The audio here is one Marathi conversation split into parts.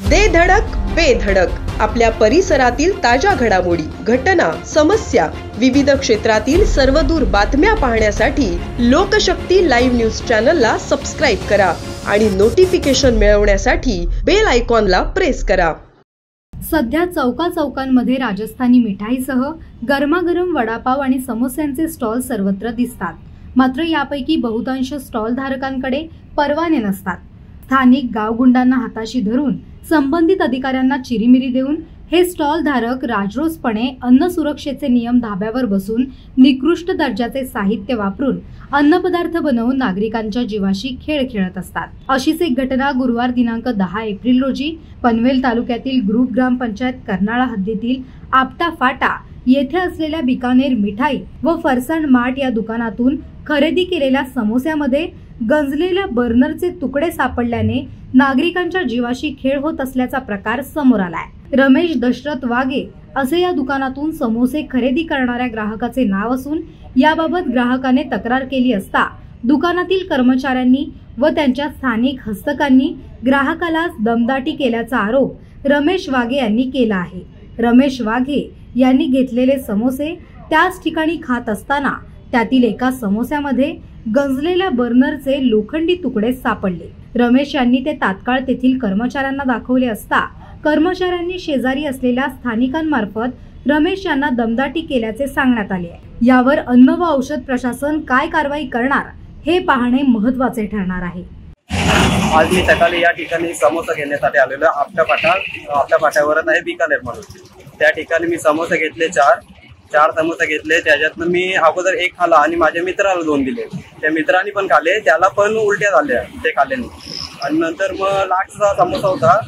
दे धडक बेधडक आपल्या परिसरातील ताज्या घडामोडी, घटना, समस्या, विविध क्षेत्रातील सर्वदूर बातम्या पाहण्यासाठी लोकशक्ती लाईव्ह न्यूज चॅनलला सबस्क्राईब करा आणि नोटिफिकेशन मिळवण्यासाठी बेल आयकॉनला प्रेस करा। सध्या चौकांमध्ये राजस्थानी मिठाईसह गरमागरम वडापाव आणि समोस्यांचे स्टॉल सर्वत्र दिसतात। मात्र यापैकी बहुतांश स्टॉल धारकांकडे परवाने नसतात। स्थानिक गावगुंडांना हाताशी धरून संबंधित अधिकाऱ्यांना चिरीमिरी देऊन हे स्टॉल धारक राजरोसपणे अन्न सुरक्षेचे नियम धाब्यावर बसून निकृष्ट दर्जाचे साहित्य वापरून अन्नपदार्थ बनवून नागरिकांच्या जीवाशी खेळ खेळत असतात। अशीच एक घटना गुरुवार दिनांक 10 एप्रिल रोजी पनवेल तालुक्यातील ग्रुप ग्रामपंचायत कर्नाळा हद्दीतील आपटा फाटा येथे असलेल्या बिकानेर मिठाई व फरसाण मार्ट या दुकानातून खरेदी केलेल्या समोस्यामध्ये गंजलेल्या बर्नरचे तुकडे सापडल्याने नागरिकांच्या जीवाशी खेळ होत असल्याचा प्रकार समोर आलाय। रमेश दशरथ वाघे असे या दुकानातून समोसे खरेदी करणाऱ्या ग्राहकाचे नाव असून याबाबत ग्राहकाने तक्रार केली असता दुकानातील कर्मचाऱ्यांनी व त्यांच्या स्थानिक हस्तकांनी ग्राहकाला दमदाटी केल्याचा आरोप रमेश वाघे यांनी केला आहे। रमेश वाघे यांनी घेतलेले समोसे त्याच ठिकाणी खात असताना त्यातील एका समोस्यामध्ये गंजलेल्या बर्नरचे लोखंडी तुकडे सापडले। रमेश यांनी ते तात्काळ तेथील कर्मचाऱ्यांना दाखवले असता कर्मचाऱ्यांनी शेजारी असलेल्या स्थानिकांमार्फत रमेश यांना दमदाटी केल्याचे सांगण्यात आले आहे। यावर अन्न व औषध प्रशासन काय कारवाई करणार हे पाहणे महत्त्वाचे ठरणार आहे। आज मी सकाळी या ठिकाणी समोसा घेण्यासाठी आलेलो आपल्या फाट्यावरच आहे बिकानेर म्हणून। त्या ठिकाणी मी समोसे घेतले चार समोसे घेतले। त्याच्यातनं मी अगोदर एक खाला आणि माझ्या मित्राला 2 दिले। त्या मित्रांनी पण खाले, त्याला पण उलट्या झाल्या ते खाल्याने। आणि नंतर मग लास्टचा समोसा होता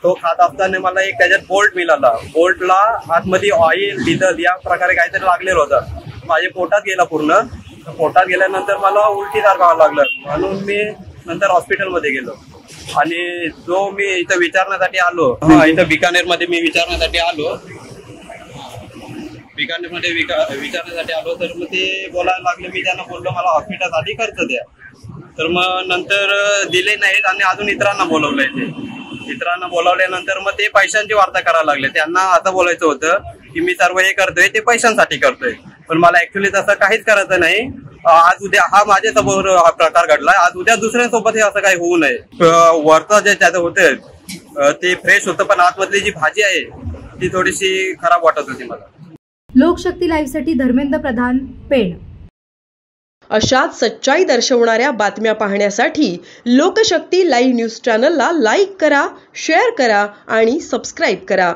तो खात असताना मला एक त्याच्यात बोल्ट मिळाला। बोल्टला आतमध्ये ऑइल डिझेल या प्रकारे काहीतरी लागलेलं होतं। माझ्या पोटात गेला पूर्ण। पोटात गेल्यानंतर मला उलटीसारखं व्हायला लागलं म्हणून मी नंतर हॉस्पिटलमध्ये गेलो। आणि जो मी इथं विचारण्यासाठी आलो, इथं बिकानेरमध्ये मी विचारण्यासाठी आलो तर मग ते बोलायला लागले। मी त्यांना बोललो मला हॉस्पिटलसाठी खर्च द्या, तर मग नंतर दिले नाहीत आणि अजून इतरांना बोलवलंय। इतरांना बोलावल्यानंतर मग ते पैशांची वार्ता करायला लागले। त्यांना असं बोलायचं होतं की मी सर्व हे करतोय ते पैशांसाठी करतोय, पण मला ऍक्च्युली तसं काहीच करायचं नाही। आज उद्या हा माझ्यासमोर हा प्रकार घडलाय, आज उद्या दुसऱ्यांसोबत हे असं काही होऊ नये। वरचं जे त्याचं होतं ते फ्रेश होतं, पण आतमधली जी भाजी आहे ती थोडीशी खराब वाटत होती मला। लोकशक्ती लाईव्ह साठी धर्मेंद्र प्रधान, पेण। अशाच सच्चाई दर्शवणाऱ्या बातम्या पाहण्यासाठी लोकशक्ती लाईव्ह न्यूज चॅनलला लाईक करा, शेअर करा आणि सबस्क्राईब करा।